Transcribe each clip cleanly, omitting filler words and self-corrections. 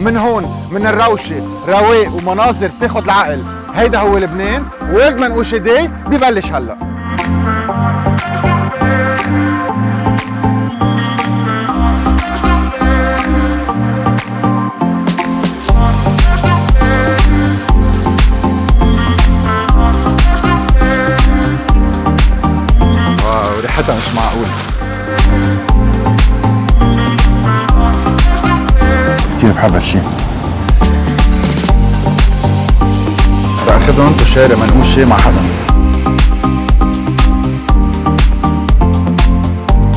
من هون من الروشه رواق ومناظر بتاخد العقل. هيدا هو لبنان. وورلد منقوشه داي ببلش هلا. واو ريحتها مش معقول. كتير بحب هالشي. رح اخذهم تشاري منقوشه مع حدا.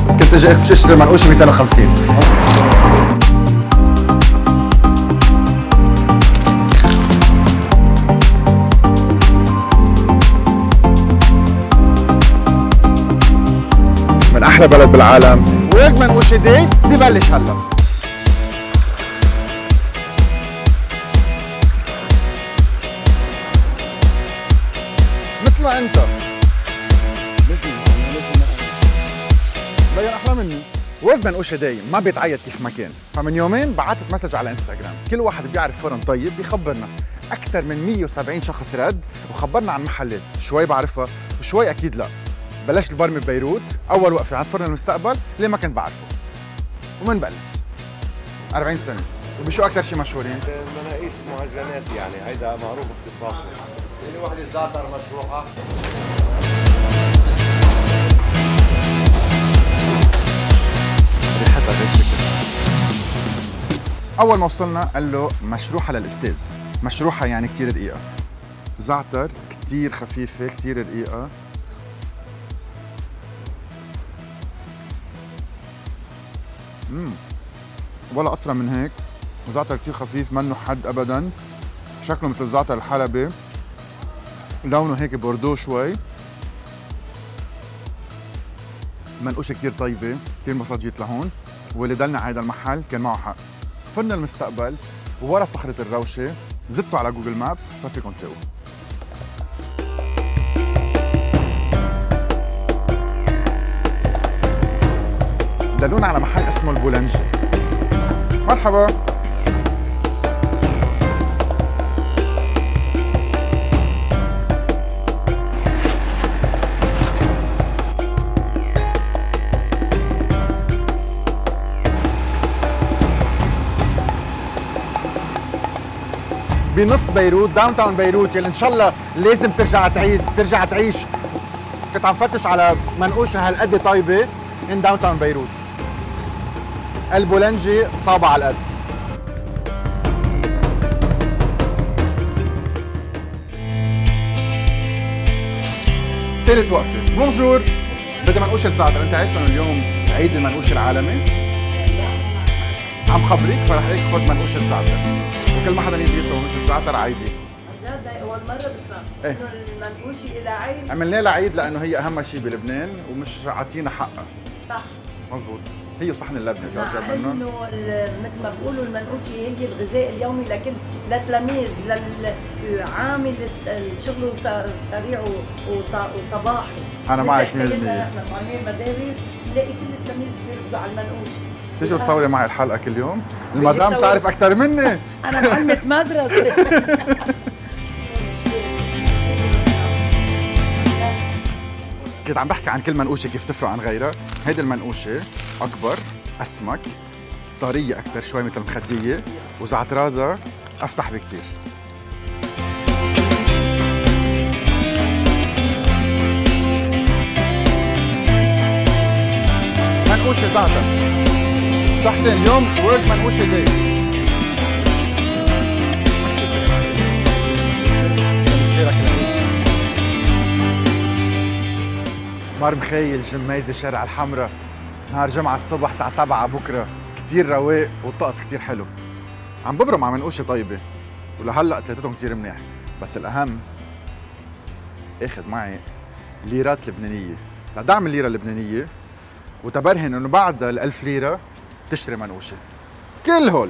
كنت اجي اشتري منقوشه 250. من احلى بلد بالعالم. وورلد منقوشه داي ببلش هلا. مثل ما انت بين احلى مني. وورلد منقوشه داي ما بيتعيد كيف ما كان، فمن يومين بعثت مسج على انستغرام، كل واحد بيعرف فرن طيب بيخبرنا. اكثر من 170 شخص رد وخبرنا عن محلات، شوي بعرفها وشوي اكيد لا. بلشت البرمي ببيروت، اول وقفه عند فرن المستقبل اللي ما كنت بعرفه. ومن بلش 40 سنه. وبشو اكثر شيء مشهورين؟ مناقيش معجنات، يعني هيدا معروف اختصاصي. اللي وحده زعتر مشروحه. ريحتها بهالشكل. اول ما وصلنا قال له مشروحه للاستاذ. مشروحه يعني كثير رقيقه. زعتر كثير خفيفه كثير رقيقه. ولا قطره من هيك. زعتر كثير خفيف منه حد ابدا. شكله مثل الزعتر الحلبي. لونه هيك بوردو شوي. منقوشه كثير طيبه، كثير انبسطت جيت لهون. واللي دلنا على هذا المحل كان معه حق. فرن المستقبل ورا صخره الروشه. زدتوا على جوجل مابس صار فيكم تلاقوه. دلونا على محل اسمه البولنجي. مرحبا. بنص بيروت، داون تاون بيروت، يلي ان شاء الله لازم ترجع تعيش. كنت عم فتش على منقوشه هالقد طيبه ان داون تاون بيروت. البولنجي صابة على القد. ثالث وقفة. بونجور. بدي منقوشة زعتر، انت عارفة انه اليوم عيد المنقوش العالمي؟ عم خبريك فرح هيك خد منقوشة زعتر. وكل ما حدا يجي يطلب منقوشة زعتر عيدي. عن جد اول مرة بسمع ايه؟ انه المنقوشة إلى عيد. عملنا لها عيد لأنه هي أهم شيء بلبنان ومش عاطينا حقها. صح. مظبوط. هي وصحن اللبنة في مع أرجع منه. انه مثل ما بيقولوا المنقوشة هي الغذاء اليومي لكن للتلاميذ للعامل الشغل سريع وصباحي. أنا معك 100%. احنا معلمين مدارس نلاقي كل التلاميذ بيركضوا على المنقوشة. تيجي تصوري معي الحلقة كل يوم؟ المدام بتعرف أكثر مني. أنا معلمة مدرسة. كنت عم بحكي عن كل منقوشة كيف تفرق عن غيرها. هيدي المنقوشة أكبر، أسمك، طرية أكثر شوي مثل المخدية، وزعتراتها أفتح بكتير. منقوشة زعتر. صحتين اليوم وورد منقوشة داي. مار مخيل جميزة شارع الحمراء. نهار جمعة الصبح الساعة 7 بكرة. كتير رواق والطقس كتير حلو. عم ببرم على منقوشة طيبة ولهلا ثلاثتهم كتير منيح. بس الأهم اخذ معي ليرات لبنانية لدعم الليرة اللبنانية وتبرهن انه بعد ال1000 ليرة تشتري منقوشة. كل هول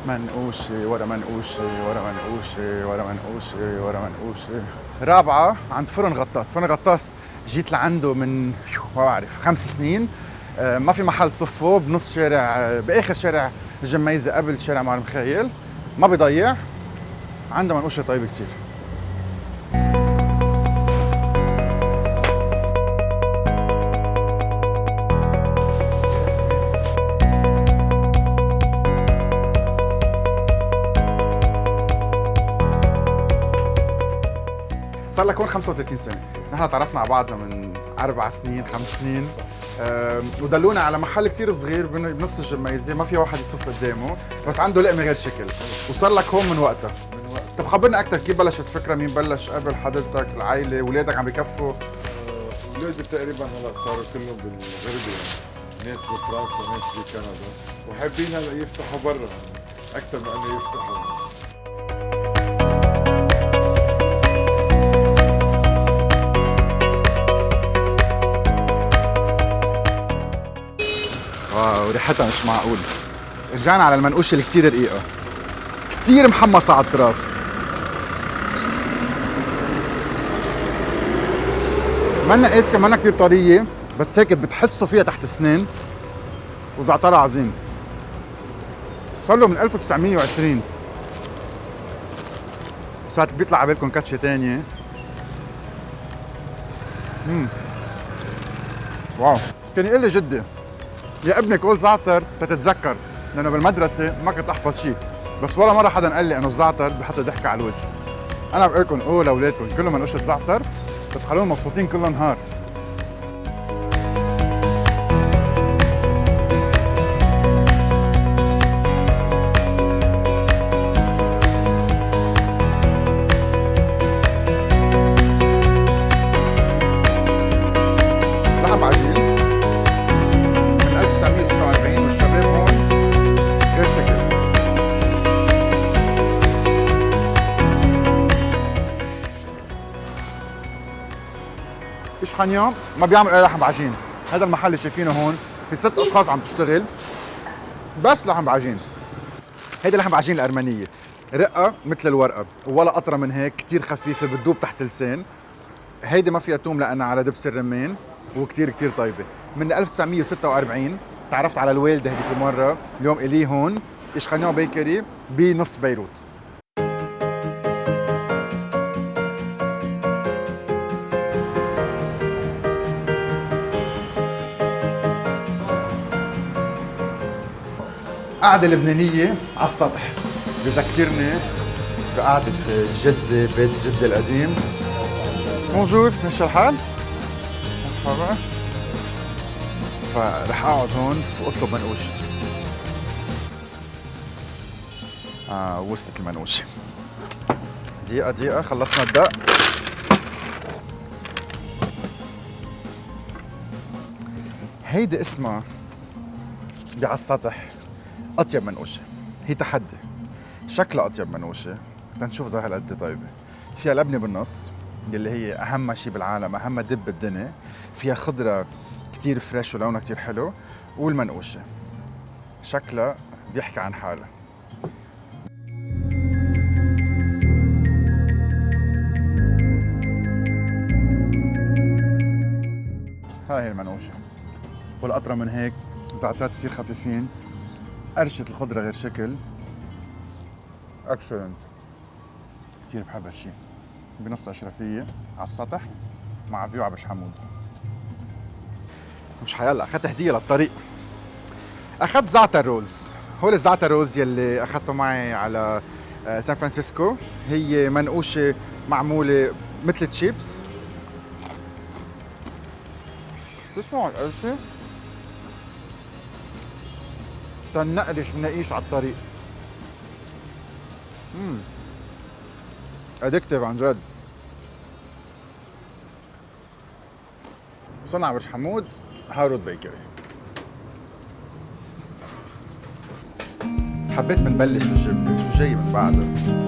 منقوشة ورا منقوشة ورا منقوشة ورا منقوشة ورا منقوشة. رابعة عند فرن غطاس. فرن غطاس جيت لعنده من ما بعرف 5 سنين. ما في محل صفه بنص شارع، باخر شارع جميزة قبل شارع معلم مخيل، ما بيضيع، عنده منقوشة طيبة كتير. صار لك هون 35 سنة، نحن تعرفنا على بعضنا من 4 سنين 5 سنين، ودلونا على محل كتير صغير بنص الجميزة، ما في واحد يصف قدامه، بس عنده لقمة غير شكل، وصار لك هون من وقتها. طب خبرنا أكثر، كيف بلشت الفكرة؟ مين بلش قبل حضرتك؟ العائلة؟ أولادك عم بكفوا؟ اولادي تقريبا هلا صاروا كلهم بالغربة يعني، ناس بفرنسا ناس بكندا، وحابين هلا يفتحوا برا اكثر من انه يفتحوا. واو ريحتها مش معقول. رجعنا على المنقوشة اللي كتير رقيقة، كتير محمصة على الأطراف. منا قاسية، منا كتير طرية، بس هيك بتحسوا فيها تحت السنين، وزعترها عظيم. صار له من 1920. ساعات بيطلع على بالكم كاتشة تانية. واو، كان يقول لي جدي يا ابني كل زعتر تتذكر، لانه بالمدرسه ما كنت احفظ شيء، بس ولا مره حدا قال لي انه الزعتر بحط ضحكه على الوجه. انا بقول لكم قولوا لاولادكم كلهم منقوشه زعتر بتخلوهم مبسوطين كل نهار. لحم عجين من 1946 والشباب هون غير شكل. إشخانيا ما بيعمل اي لحم بعجين، هذا المحل اللي شايفينه هون في 6 اشخاص عم تشتغل بس لحم بعجين. هيدي لحم بعجين الارمنيه، رقه مثل الورقه ولا قطره من هيك، كتير خفيفه بتدوب تحت اللسان. هيدي ما فيها توم لانها على دبس الرمان، وكتير كتير طيبه. من 1946 تعرفت على الوالده هذيك المره، اليوم الي هون إشخانيا بيكري بنص بيروت. قعدة لبنانية على السطح بذكرني بقعدة جدي، بيت جدي القديم. بونجور، ماشي الحال؟ مرحبا. فرح اقعد هون واطلب منقوشة. وصلت المنقوشة. دقيقة دقيقة، خلصنا الدق. هيدي اسمها على السطح أطيب منقوشة، هي تحدي. شكلها أطيب منقوشة، تنشوف زي هالقد طيبة. فيها لبنة بالنص يلي هي أهم شيء بالعالم، أهم دب بالدنيا. فيها خضرة كتير فريش ولونها كتير حلو، والمنقوشة شكلها بيحكي عن حالها. هاي هي المنقوشة، والقطرة من هيك زعترات كتير خفيفين، قرشة الخضرة غير شكل. اكسلنت، كتير بحب هالشي. بنص الأشرفية على السطح مع فيو على بش حمود. مش حيلا، أخذت هدية للطريق. أخذت زعتر رولز، هول الزعتر رولز يلي أخذته معي على سان فرانسيسكو. هي منقوشة معمولة مثل تشيبس. تسمعوا القرشة؟ تنقرش منقيش على الطريق. ادكتيف عن جد. وصلنا على بش حمود، هارود بيكري. حبيت بنبلش بالجبنة، شو جاي من بعدها؟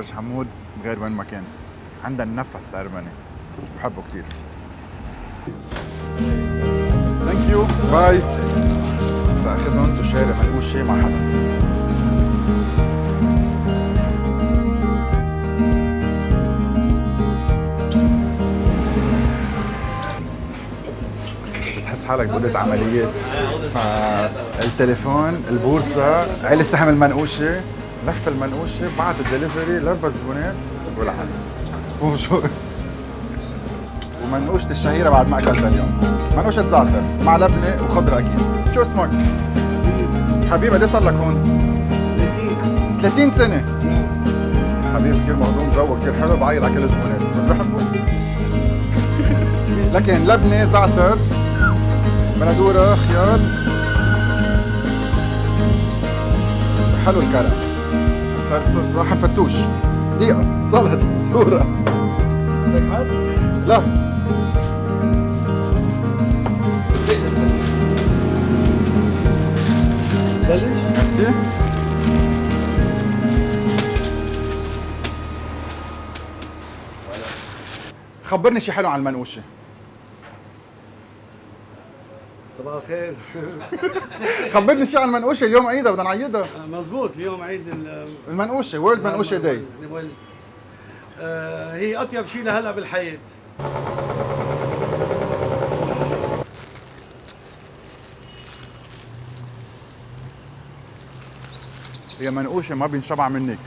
خرج حمود غير وين ما كان. عندها النفس الأرمني، بحبه كتير. ثانك يو، باي. فأخذهم انتو شارع منقوشة مع حدا. بتحس حالك بأوضة عمليات. التليفون، البورصة، علي سهم المنقوشة، لف المنقوشة، بعد الدليفري لف الزبونات والعن. بونجور. ومنقوشة الشهيرة بعد ما أكلتها اليوم. منقوشة زعتر مع لبنة وخضرة أكيد. شو اسمك؟ حبيب قد صار لك هون؟ 30 سنة. حبيب كثير مهضوم، جوه كثير حلو، بعيط على كل الزبونات، بس بحبه. لكن لبنة، زعتر، بندورة، خيار، حلو الكرم. صار صراحة فتوش. دقيقة، صارت الصورة. بدك حد؟ لا. بلش؟ ميرسي. خبرني شي حلو عن المنقوشة. صباح الخير. خبرني شي عن المنقوشة، اليوم عيدها بدنا نعيدها. مزبوط، اليوم عيد المنقوشة، وورلد منقوشة داي. هي اطيب شيء لهلا بالحياه. هي منقوشة ما بينشبع منك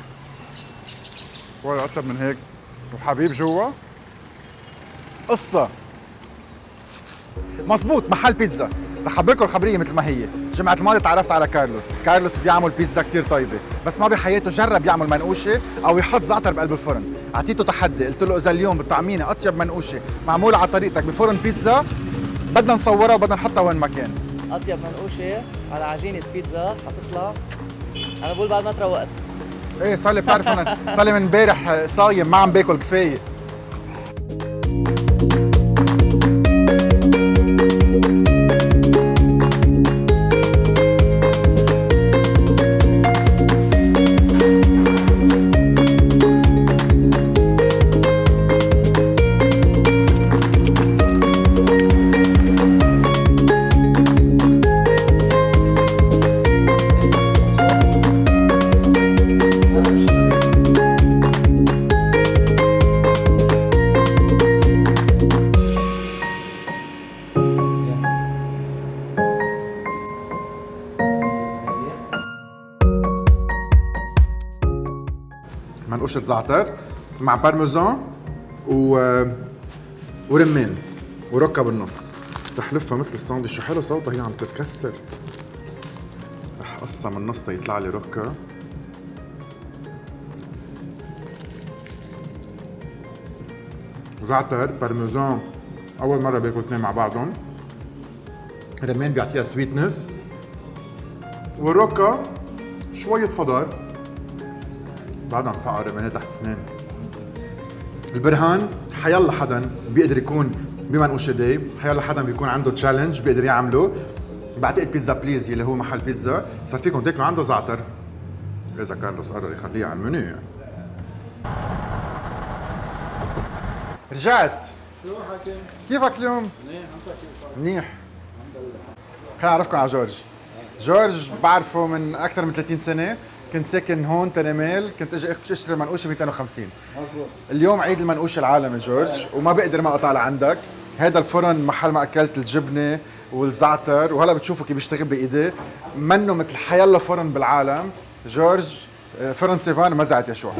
ولا أكتر من هيك. وحبيب جوا قصة. مزبوط، محل بيتزا. رح اخبركم الخبريه مثل ما هي. الجمعة الماضية تعرفت على كارلوس بيعمل بيتزا كتير طيبة، بس ما بحياته جرب يعمل منقوشة أو يحط زعتر بقلب الفرن. أعطيته تحدي، قلت له إذا اليوم بتطعميني أطيب منقوشة معمولة على طريقتك بفرن بيتزا بدنا نصورها وبدنا نحطها وين ما كان. أطيب منقوشة على عجينة بيتزا حتطلع. أنا بقول بعد ما تروقت. إيه صار لي بتعرف أنا صار لي من امبارح صايم ما عم باكل كفاية. منقوشة زعتر مع بارميزان ورمان وركة بالنص. رح لفها مثل الساندويتش. شو حلو صوتها، هي عم تتكسر. رح قصها من النص تيطلع لي ركة. زعتر، بارميزان، أول مرة باكل اثنين مع بعضهم. رمان بيعطيها سويتنس، والركة شوية خضار. بعدها مفعر رمانات تحت سنان. البرهان حيلا حدا بيقدر يكون بمنقوشة داي، حيلا حدا بيكون عنده تشالنج بيقدر يعمله. بعتقد بيتزا بليز اللي هو محل بيتزا صار فيكم تاكلوا عنده زعتر اذا كارلوس قرر يخليها على المنيو يعني. رجعت. شو حاكم؟ كيفك اليوم؟ منيح، انت كيفك؟ منيح. خليني اعرفكم على جورج بعرفه من اكثر من 30 سنه. كنت ساكن هون تنمال، كنت اجي اشتري منقوشه 250. مزبوط. اليوم عيد المنقوشه العالمي جورج، وما بقدر ما اقطع لعندك. هذا الفرن محل ما اكلت الجبنه والزعتر، وهلا بتشوفوا كيف بيشتغل بايديه. منه مثل حيلا فرن بالعالم. جورج فرن سيفان مزعت يشوع.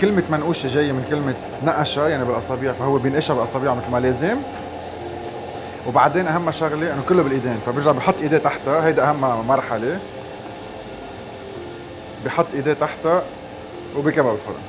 كلمة منقوشة جاية من كلمة نقشة يعني بالأصابع، فهو بينقشها بالأصابع مثل ما لازم. وبعدين أهم شغلة إنه كله بالإيدين، فبرجع بحط إيديه تحتها، هيدا أهم مرحلة. بحط إيديه تحتها وبكبها بالفرن.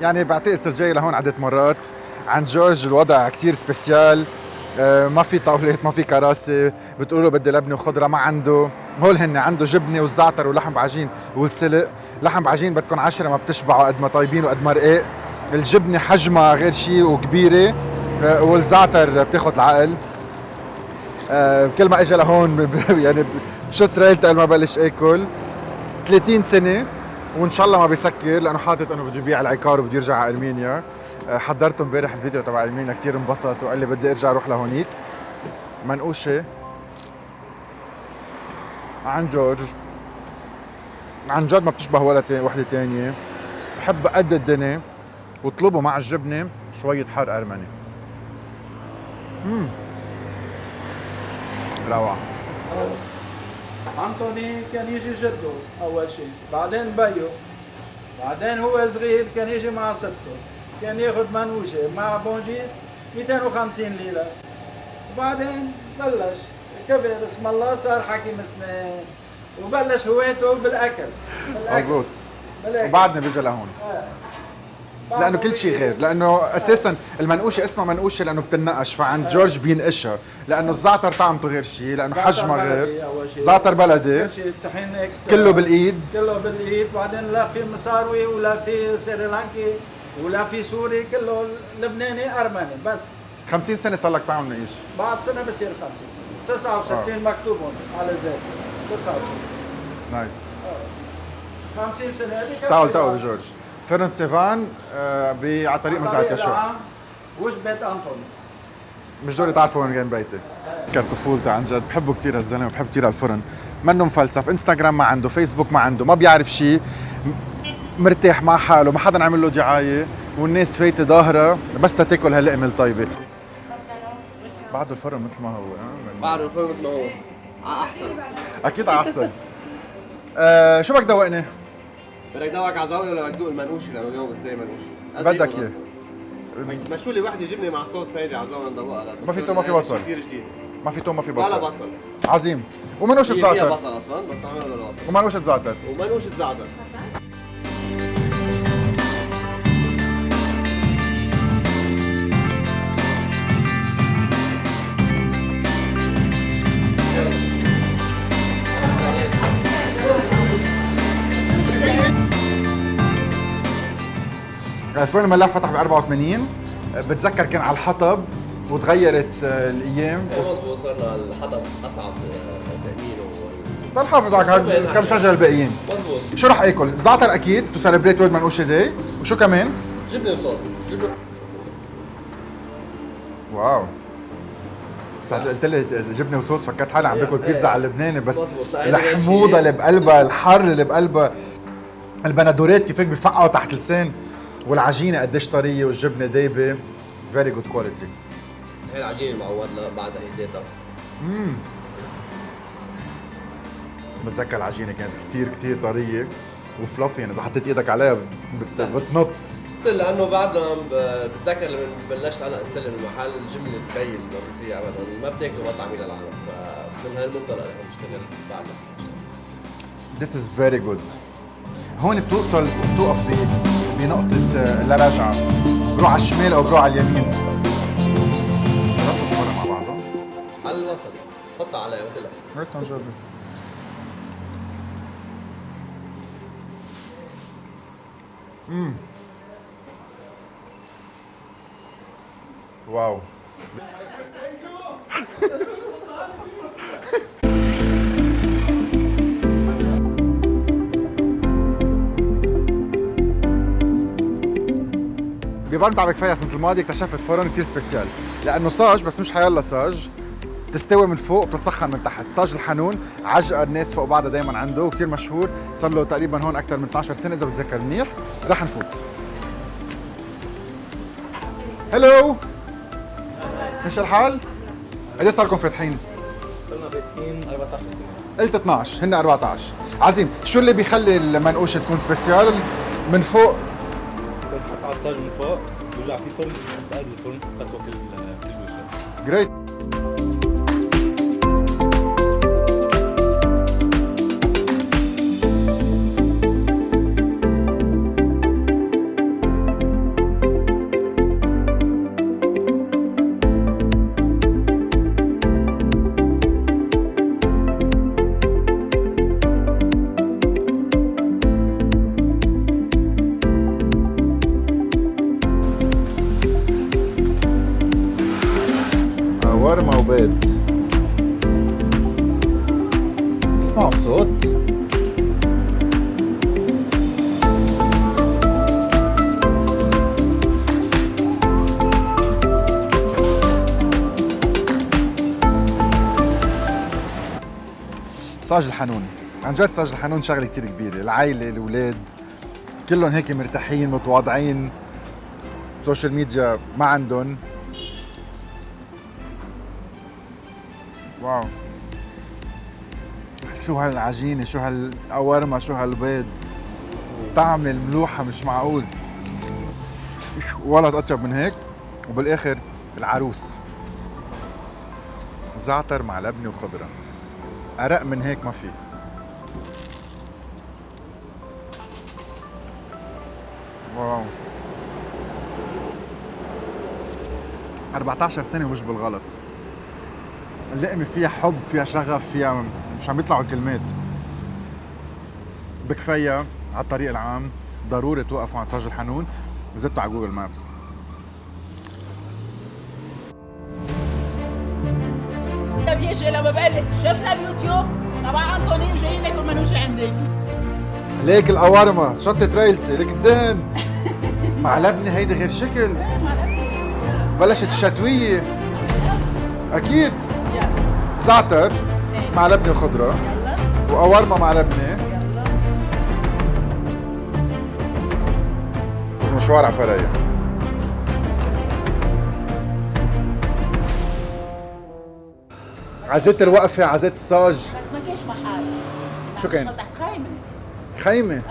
يعني بعتقد صرت جاي لهون عدة مرات. عند جورج الوضع كتير سبيسيال، ما في طاولات، ما في كراسي، بتقولوا بدي لبنه وخضره ما عنده. هول هن عنده جبنه والزعتر ولحم بعجين والسلق. لحم بعجين بدكم 10 ما بتشبعوا قد ما طيبين وقد ما رقيق. الجبنه حجمها غير شيء وكبيره، والزعتر بتاخد العقل. كل ما اجى لهون يعني بشط ريل قبل ما بلش اكل. 30 سنه وان شاء الله ما بيسكر، لانه حاطط انه بده يبيع العقار وبده يرجع على المانيا. حضرته امبارح الفيديو تبع المانيا، كثير انبسط وقال لي بدي ارجع اروح لهونيك. منقوشه عن جورج، عن جد ما بتشبه ولا وحده ثانيه. بحب قد الدنيا، واطلبوا مع الجبنه شويه حار ارمني. روعه. أنطوني كان يجي جده أول شيء، بعدين بيو، بعدين هو صغير كان يجي مع سته، كان ياخذ منوشة مع بونجيس 250 ليرة، وبعدين بلش كبر اسم الله صار حكيم اسمه، وبلش هوايته بالأكل. مزبوط. وبعدنا بيجي لهون. لانه كل شيء غير، لانه اساسا المنقوشه اسمها منقوشه لانه بتنقش، فعند جورج بينقشها، لانه الزعتر طعمته غير شيء، لانه حجمها غير. زعتر بلدي طحين اكسترا كله بالايد. كله بالايد، بعدين لا في مصاروي ولا في سريلانكي ولا في سوري، كله لبناني ارمني بس. 50 سنه صار لك تعمل منقيش؟ بعد سنه بصير 50 سنه. 69 مكتوب هون على الزيت 69. نايس. 50 سنه هذيك. تعالوا بجورج. فرن سيفان على طريق مزرعه يشوع. وش بيت انطوني؟ مش دوري تعرفوا وين بيتي. كان طفولتي عن جد، بحبه كثير هالزلمه، بحب كثير هالفرن. منه مفلسف، انستغرام ما عنده، فيسبوك ما عنده، ما بيعرف شيء، مرتاح مع حاله، ما حدا عمل له دعايه، والناس فايته ظاهره بس تاكل هاللقمه الطيبه. بعده الفرن مثل ما هو. بعد الفرن مثل ما هو احسن. اكيد احسن. شو بدك دوقني؟ بدك دوقك على زاويه ولا بدك تدوق المنقوشي لانه اليوم بس دايما منقوشي؟ بدك اياه. مشوا لي وحده جبنه مع صوص هيدي على زاويه ندوقها. ما في توم ما في بصل. كثير جديد. ما في توم ما في بصل. ولا بصل. عظيم. ومنوشة فيها زعتر. بصل اصلا بس عملنا بدون بصل. ومنوشة زعتر. ومنوشة زعتر. الفرن الملاح فتح ب 84. بتذكر كان على الحطب وتغيرت الايام. مظبوط، صرنا الحطب اصعب تامينه بنحافظ على كم شجره الباقيين. مظبوط. شو رح اكل؟ زعتر اكيد تو سيلبريت ويد منقوشه داي، وشو كمان؟ جبنه وصوص. واو. ساعة قلت لي جبنه وصوص فكرت حالي عم باكل بيتزا على اللبناني، بس الحموضه اللي بقلبها، الحر اللي بقلبها، البندورات كيف هيك بفقعوا تحت اللسان، والعجينه قديش طريه والجبنه دايبه. فيري جود كواليتي. هي العجينه المعودة بعدها هي زيتها. بتذكر العجينه كانت كتير طريه وفلافي، يعني اذا حطيت ايدك عليها بتنط. ستيل لانه بعد ما بتذكر لما بلشت انا استلم المحل جمله بي البرنسيه ابدا ما بتاكلوا ما طعمي للعالم، فمن هالمنطلق رح نشتغل بعدها. This is very good. هون بتوصل بتوقف بنقطة لا رجعة، بروح على الشمال أو بروح على اليمين. جربتوا مع بعضهم؟ على الوسط، حطها على قلت لك. ريت نجرب. واو. ببرم تبع كفايه السنه الماضيه اكتشفت فرن كثير سبيسيال، لانه صاج بس مش حيلا صاج، تستوي من فوق وبتتسخن من تحت. صاج الحنون عجقه الناس فوق بعضها دائما عنده وكثير مشهور، صار له تقريبا هون اكثر من 12 سنه اذا بتذكر منيح. رح نفوت. هلو، ايش الحال؟ قديش صار لكم فاتحين؟ صرنا فاتحين 14 سنة. قلت 12 هن 14. عظيم. شو اللي بيخلي المنقوشه تكون سبيسيال؟ من فوق بنحط على الصاج من فوق، بيرجع في فرن تقعد الفرن تسكر كل وجه. جريت. اسمعوا الصوت. صاج الحنون، عن جد صاج الحنون شغله كتير كبيره، العائله الاولاد كلهم هيك مرتاحين متواضعين، سوشيال ميديا ما عندهم. واو، شو هالعجينه، شو هالقوارمه، شو هالبيض، طعم الملوحه مش معقول، ولا تقطب من هيك. وبالاخر العروس زعتر مع لبنه وخضره، أرق من هيك ما في. واو، 14 سنة ومش بالغلط. اللقمة فيها حب، فيها شغف، فيها مش عم يطلعوا الكلمات. بكفيها على الطريق العام، ضروري توقفوا عند صاج الحنون، زدتوا على جوجل مابس. بيجي لما بقلي شفنا اليوتيوب تبع انطوني وجايين ناكل منوشي عندي. ليك القوارمة، شطة ريلتي، ليك الدهن مع لبنة، هيدي غير شكل. بلشت الشتوية أكيد. زعتر مع لبنة وخضرة، وقوارمة مع لبنة. مشوار على فرايا. عزيت الوقفة، عزيت الصاج. بس ما كانش محل. شو كان؟ تحت خيمة. خيمة؟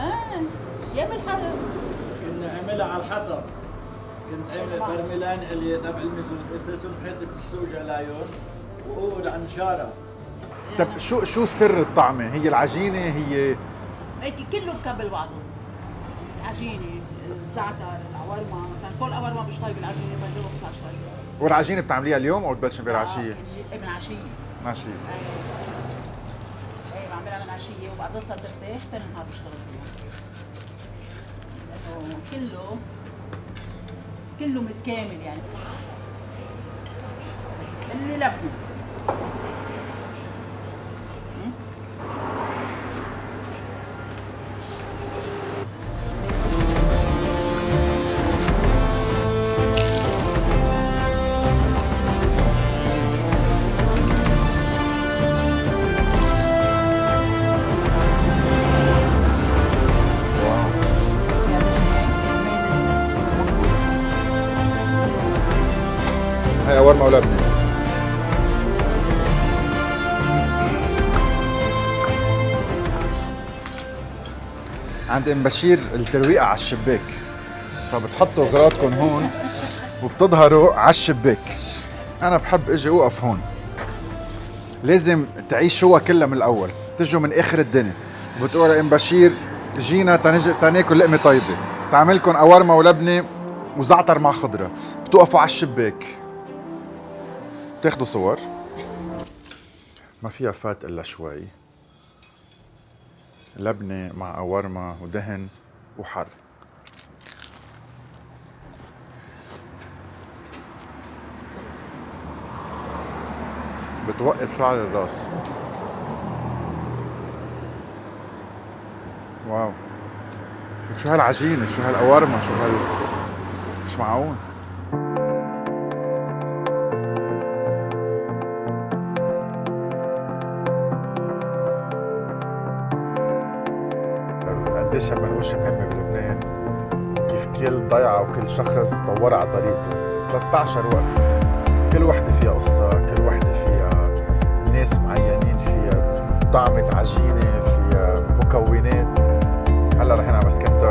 ايام الحرب. كنا عملها على الحطب. كنت عامل برميلان اللي تبع المزون اساسهم حته السوج عليهم وقول عن شارع. طب شو سر الطعمة؟ هي العجينة، هي هيك كله مكبل بعضه. العجينة، الزعتر، القوارمة، مثلا كل قوارمة مش طيب العجينة بده بطلع شوي. والعجينة بتعمليها اليوم او بتبلش من عشية؟ من عشية. عشية. ايه بعملها من عشية وبعد تصل ترتاح ثاني نهار بشتغل فيها. بس انه كله متكامل يعني. اللي لبنه. هاي قوارمة ولبنة. عند ام بشير الترويقة على الشباك، فبتحطوا اغراضكم هون وبتظهروا على الشباك. انا بحب اجي اوقف هون، لازم تعيشوها كلها من الاول، تجوا من اخر الدنيا بتقولوا ام بشير جينا تناكل لقمة طيبة، تعملكم قوارمة ولبنة وزعتر مع خضرة، بتوقفوا على الشباك تاخدوا صور. ما فيها فات الا شوي، لبنة مع قوارمة ودهن وحر. بتوقف شعر الراس. واو، شو هالعجينة، شو هالقوارمة، مش معقول. قديش هالمنقوشة مهمة بلبنان، وكيف كل ضيعة وكل شخص طورها على طريقته. 13 وقفة، كل وحدة فيها قصة، كل وحدة فيها ناس معينين، فيها طعمة عجينة، فيها مكونات. هلا رايحين على بسكتة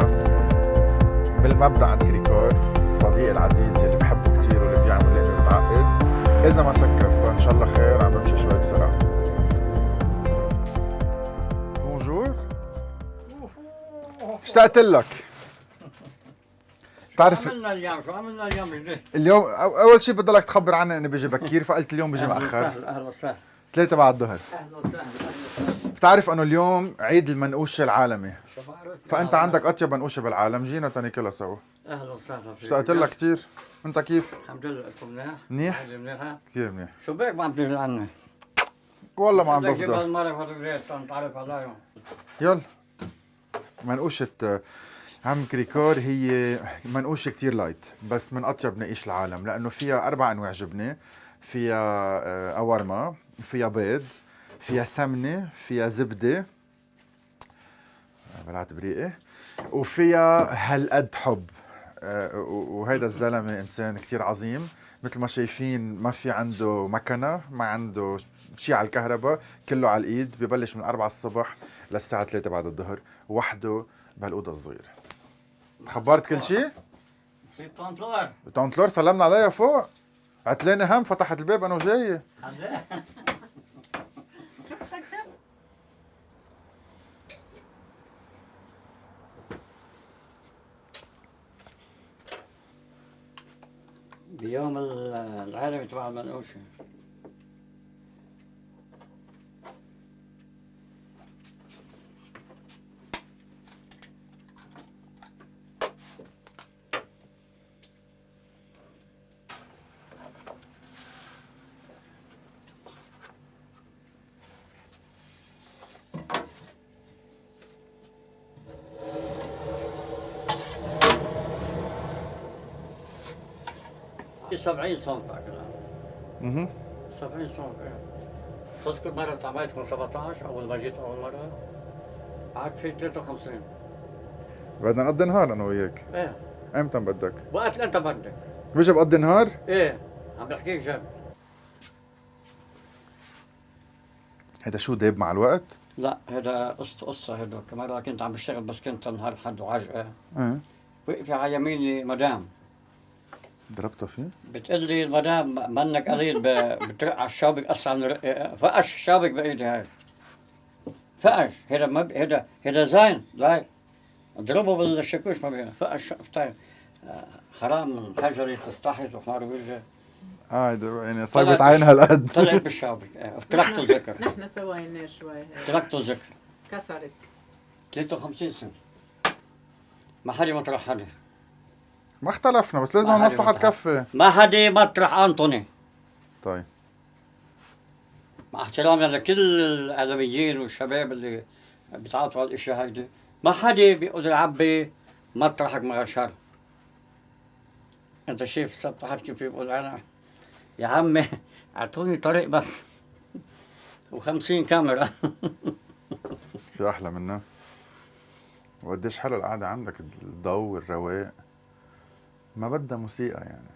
بالمبدأ عند كريكور، صديقي العزيز اللي بحبه كتير واللي بيعمل لقمة بتعقد. إذا ما سكر فإن شاء الله خير، عم بمشي شوي بسرعة. بونجور، اشتقت لك. بتعرف عملنا اليوم شو عملنا اليوم جديد؟ اليوم اول شيء بضلك تخبر عني اني بيجي بكير، فقلت اليوم بيجي مأخر. اهلا وسهلا 3 بعد الظهر. اهلا وسهلا. بتعرف انه اليوم عيد المنقوشه العالمي، شو بعرف؟ فانت عندك اطيب منقوشه بالعالم، جينا تناكلها سوا. اهلا وسهلا فيك. اشتقت لك كثير. انت كيف؟ الحمد لله، انتم منيح؟ منيح؟ عائلة منيحة؟ كثير منيح. شو بك ما عم تجي لعنا؟ والله ما عم بدك جيب بفضح. هالمرة فوتوغرافيات تعرف عليهم. يلا. منقوشة عم كريكور هي منقوشة كتير لايت، بس من أطيب نقيش العالم، لأنه فيها 4 أنواع جبنة، فيها أورما، فيها بيض، فيها سمنة، فيها زبدة، بلعت بريقة، وفيها هالقد حب. وهيدا الزلمة إنسان كتير عظيم، مثل ما شايفين ما في عنده مكنة، ما عنده شي على الكهرباء، كله على الإيد. ببلش من 4 الصبح للساعة 3 بعد الظهر، وحده بهالأوضة الصغيرة. خبرت كل شي؟ سي طنطور. طنطلور سلمنا عليها فوق، عتلاني هم فتحت الباب أنا وجاي. بيوم العالمي تبع المنقوشة. في 70 صنف كلام. 70 صنف. تذكر مرة تعبت من 17 أول ما جيت أول مرة قعدت في 53. بدنا نقضي نهار أنا وياك. إيه إمتى بدك؟ وقت اللي أنت بدك. بيجي بقضي نهار؟ إيه عم بحكيك جد. هيدا شو داب مع الوقت؟ لا هذا قصة هذا كمان كنت عم بشتغل بس كنت نهار حد وعجقة. وقفي على يميني مدام ضربتها فيه؟ بتقول لي المدام منك قليل بترق على الشابك اسرع من فقش الشابك بايدي هاي فقش هذا ما هذا زين لا اضربه بالشاكوش ما بيها فقش فتاي حرام من حجري تستحي وحمار وجهه يعني صايبت عينها هالقد. طلعت بالشابك تركته ذكر. نحن سوينا شوي هيك تركته ذكر كسرت 53 سنة ما حدا مطرح حدا. ما اختلفنا بس لازم المصلحة تكفي. ما حدا مطرح أنطوني. طيب مع احترامنا لكل الإعلاميين والشباب اللي بيتعاطوا على الاشياء هيدي ما حدا بيقدر يعبي مطرحك مع شر. انت شايف سطحت كيف بيقول انا يا عمي اعطوني طريق بس و50 كاميرا. في احلى منها؟ وقديش حلو القعدة عندك، الضوء والرواق، ما بدها موسيقى يعني.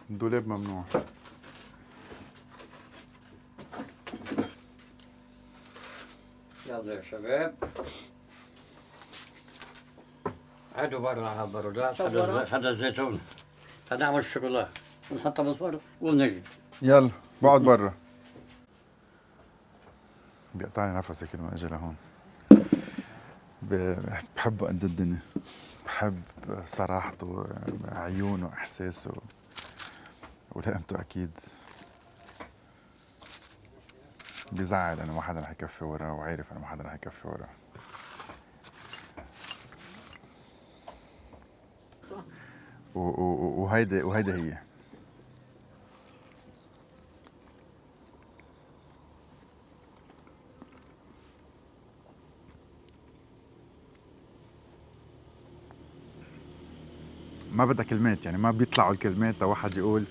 الدولاب ممنوع. يلا يا شباب عادوا برا على البرودات. هذا الزيتون هنعمل الشوكولا ونحطها بالفرن ونجي. يلا بقعد برا. بيقطعني نفسي كل ما اجي لهون. بحبه قد الدنيا، بحب صراحته، عيونه، احساسه ولقمته. اكيد بزعل انه ما حدا رح يكفي وراه، وعارف انه ما حدا رح يكفي وراه. وهيدا هي. ما بدها كلمات، يعني ما بيطلعوا الكلمات واحد يقول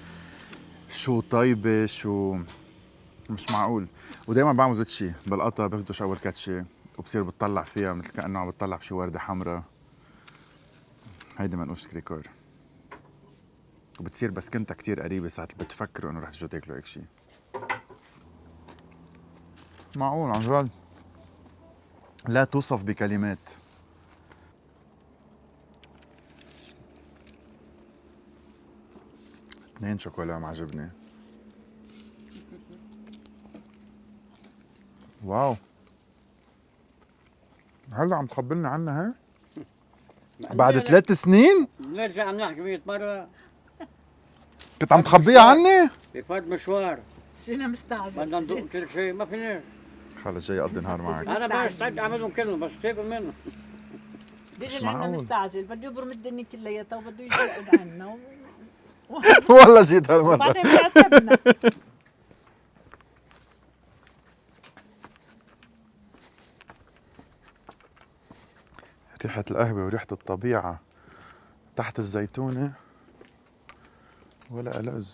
شو طيبة شو مش معقول. ودايما بعمل زيت شي بالقطا، باخدش اول كاتشي وبصير بتطلع فيها مثل كأنه عم بتطلع بشي وردة حمراء. هيدي منقوشة كريكور، وبتصير بس كنتها كتير قريبة ساعة اللي بتفكروا انه رح تجوا تاكلوا هيك شي. معقول عن جد لا توصف بكلمات. اثنين شوكولا مع جبنة. واو هلا عم تخبرني عنها هي؟ بعد 3 سنين؟ نرجع عم نحكي 100 مرة. كنت عم تخبيها عني؟ بفات مشوار شينا مستعجل بدنا ندوق كل شيء ما فيني. خلص جاي اقضي نهار معك. انا بستعد اعملهم كلهم بس تاكل منه. بيجي مش لعنا معقول. مستعجل بده يبرم الدنيا كلياتها وبده يجي يقعد عنا والله جيت هالمرة. وبعدين بيعتبنا. ريحة القهوة وريحة الطبيعة تحت الزيتونة ولا ألذ.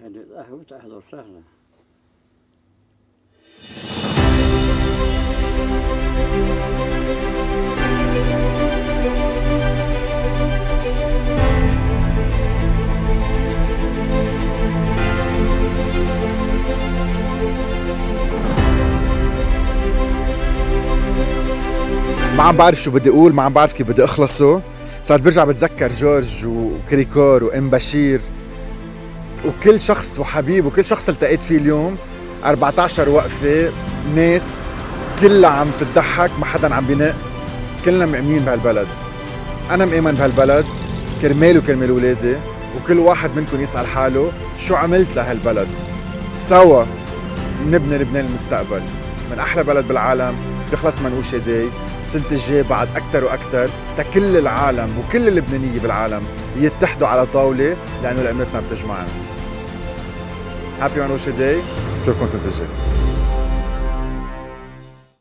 هذه القهوة أهلا وسهلا. ما عم بعرف شو بدي اقول، ما عم بعرف كيف بدي اخلصه. صارت برجع بتذكر جورج وكريكور وام بشير وكل شخص وحبيب وكل شخص التقيت فيه اليوم. 14 وقفة، ناس كلها عم تضحك، ما حدا عم بينق، كلنا مأمنين بهالبلد. أنا مآمن بهالبلد كرمالي وكرمال ولادي، وكل واحد منكم يسأل حاله شو عملت لهالبلد. سوا نبني لبنان المستقبل، من أحلى بلد بالعالم. بيخلص منقوش داي السنة الجاي بعد أكتر وأكتر تكل العالم وكل اللبنانية بالعالم يتحدوا على طاولة لأنه لقمتنا بتجمعنا. هابي منقوش داي، بشوفكم السنة الجاي.